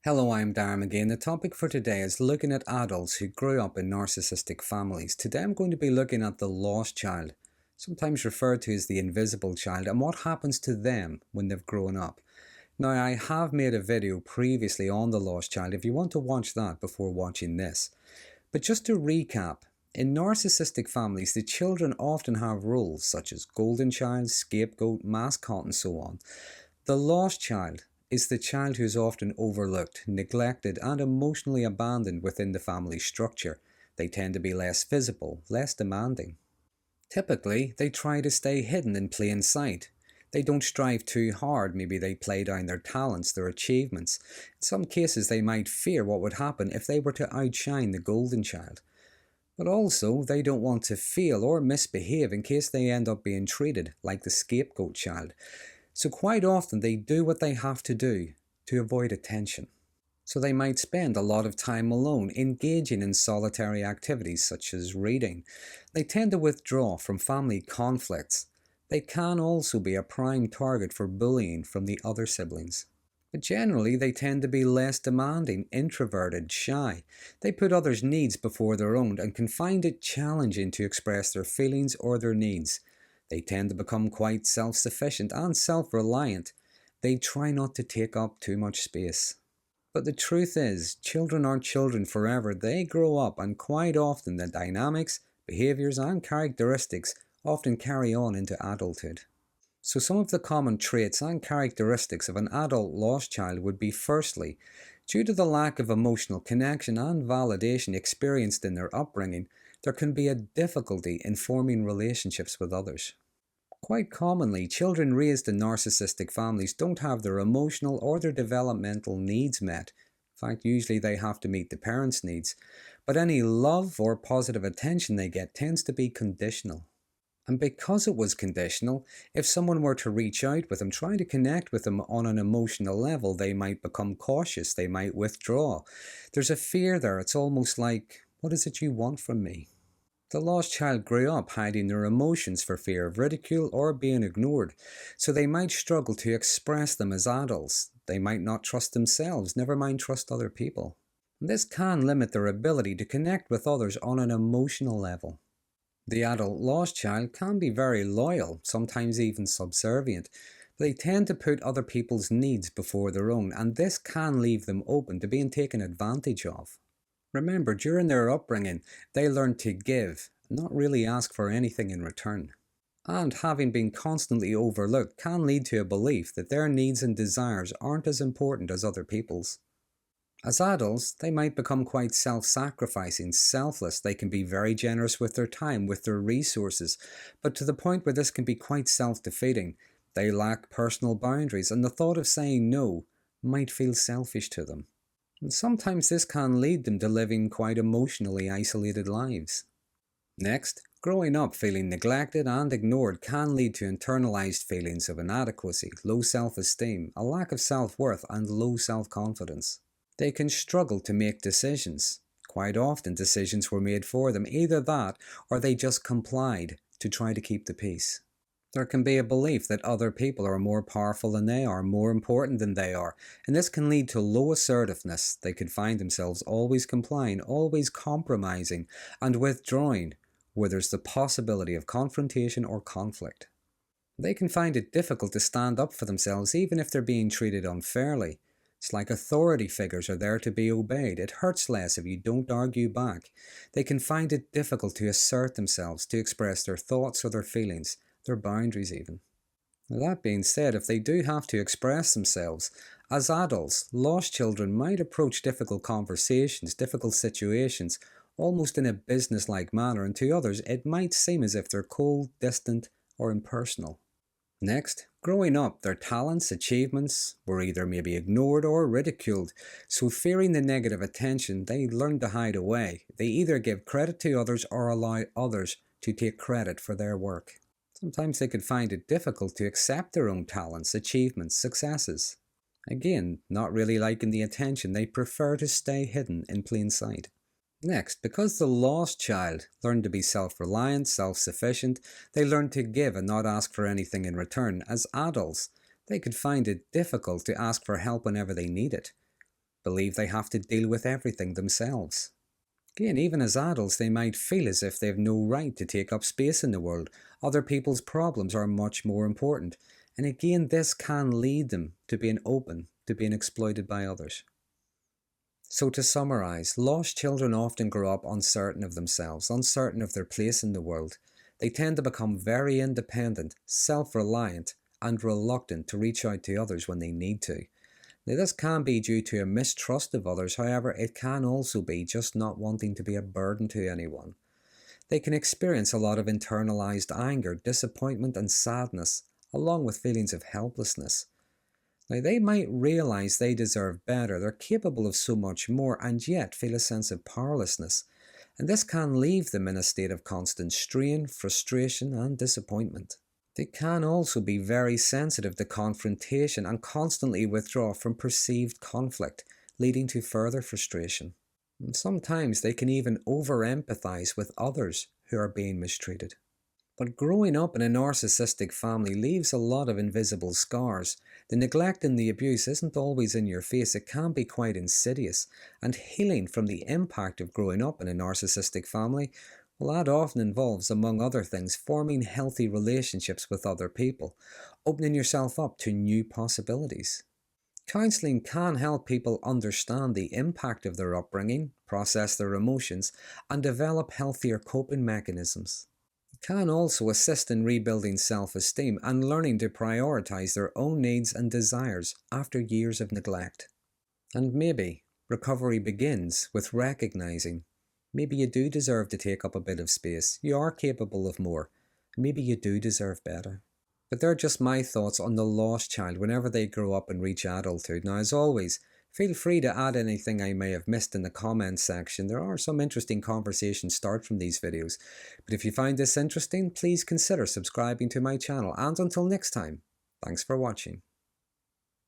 Hello, I'm Darren again. The topic for today is looking at adults who grew up in narcissistic families. Today I'm going to be looking at the lost child, sometimes referred to as the invisible child, and what happens to them when they've grown up. Now, I have made a video previously on the lost child if you want to watch that before watching this. But just to recap, in narcissistic families, the children often have roles such as golden child, scapegoat, mascot, and so on. The lost child is the child who is often overlooked, neglected, and emotionally abandoned within the family structure. They tend to be less visible, less demanding. Typically, they try to stay hidden in plain sight. They don't strive too hard, maybe they play down their talents, their achievements. In some cases, they might fear what would happen if they were to outshine the golden child. But also, they don't want to fail or misbehave in case they end up being treated like the scapegoat child. So quite often they do what they have to do to avoid attention. So they might spend a lot of time alone, engaging in solitary activities such as reading. They tend to withdraw from family conflicts. They can also be a prime target for bullying from the other siblings. But generally they tend to be less demanding, introverted, shy. They put others' needs before their own and can find it challenging to express their feelings or their needs. They tend to become quite self-sufficient and self-reliant. They try not to take up too much space. But the truth is, children aren't children forever. They grow up, and quite often the dynamics, behaviours and characteristics often carry on into adulthood. So some of the common traits and characteristics of an adult lost child would be, firstly, due to the lack of emotional connection and validation experienced in their upbringing, there can be a difficulty in forming relationships with others. Quite commonly, children raised in narcissistic families don't have their emotional or their developmental needs met. In fact, usually they have to meet the parents' needs. But any love or positive attention they get tends to be conditional. And because it was conditional, if someone were to reach out with them, trying to connect with them on an emotional level, they might become cautious, they might withdraw. There's a fear there. It's almost like, what is it you want from me? The lost child grew up hiding their emotions for fear of ridicule or being ignored, so they might struggle to express them as adults. They might not trust themselves, never mind trust other people. This can limit their ability to connect with others on an emotional level. The adult lost child can be very loyal, sometimes even subservient, but they tend to put other people's needs before their own, and this can leave them open to being taken advantage of. Remember, during their upbringing, they learn to give, not really ask for anything in return. And having been constantly overlooked can lead to a belief that their needs and desires aren't as important as other people's. As adults, they might become quite self-sacrificing, selfless. They can be very generous with their time, with their resources, but to the point where this can be quite self-defeating. They lack personal boundaries, and the thought of saying no might feel selfish to them. And sometimes this can lead them to living quite emotionally isolated lives. Next, growing up feeling neglected and ignored can lead to internalized feelings of inadequacy, low self-esteem, a lack of self-worth, and low self-confidence. They can struggle to make decisions. Quite often decisions were made for them, either that or they just complied to try to keep the peace. There can be a belief that other people are more powerful than they are, more important than they are, and this can lead to low assertiveness. They could find themselves always complying, always compromising, and withdrawing where there's the possibility of confrontation or conflict. They can find it difficult to stand up for themselves even if they're being treated unfairly. It's like authority figures are there to be obeyed. It hurts less if you don't argue back. They can find it difficult to assert themselves, to express their thoughts or their feelings, their boundaries even. Now, that being said, if they do have to express themselves, as adults, lost children might approach difficult conversations, difficult situations, almost in a business-like manner, and to others it might seem as if they're cold, distant, or impersonal. Next, growing up, their talents, achievements were either maybe ignored or ridiculed, so fearing the negative attention, they learn to hide away. They either give credit to others or allow others to take credit for their work. Sometimes they could find it difficult to accept their own talents, achievements, successes. Again, not really liking the attention, they prefer to stay hidden in plain sight. Next, because the lost child learned to be self-reliant, self-sufficient, they learned to give and not ask for anything in return. As adults, they could find it difficult to ask for help whenever they need it. believe they have to deal with everything themselves. Again, even as adults, they might feel as if they have no right to take up space in the world. Other people's problems are much more important. And again, this can lead them to being open to being exploited by others. So to summarise, lost children often grow up uncertain of themselves, uncertain of their place in the world. They tend to become very independent, self-reliant, and reluctant to reach out to others when they need to. Now, this can be due to a mistrust of others, however, it can also be just not wanting to be a burden to anyone. They can experience a lot of internalized anger, disappointment, and sadness, along with feelings of helplessness. Now, they might realize they deserve better, they're capable of so much more, and yet feel a sense of powerlessness. And this can leave them in a state of constant strain, frustration, and disappointment. They can also be very sensitive to confrontation and constantly withdraw from perceived conflict, leading to further frustration. And sometimes they can even over-empathize with others who are being mistreated. But growing up in a narcissistic family leaves a lot of invisible scars. The neglect and the abuse isn't always in your face, it can be quite insidious, and healing from the impact of growing up in a narcissistic family, well, that often involves, among other things, forming healthy relationships with other people, opening yourself up to new possibilities. Counselling can help people understand the impact of their upbringing, process their emotions, and develop healthier coping mechanisms. Can also assist in rebuilding self-esteem and learning to prioritise their own needs and desires after years of neglect. And maybe recovery begins with recognising maybe you do deserve to take up a bit of space, you are capable of more, maybe you do deserve better. But they're just my thoughts on the lost child whenever they grow up and reach adulthood. Now, as always, feel free to add anything I may have missed in the comments section. There are some interesting conversations start from these videos. But if you find this interesting, please consider subscribing to my channel. And until next time, thanks for watching.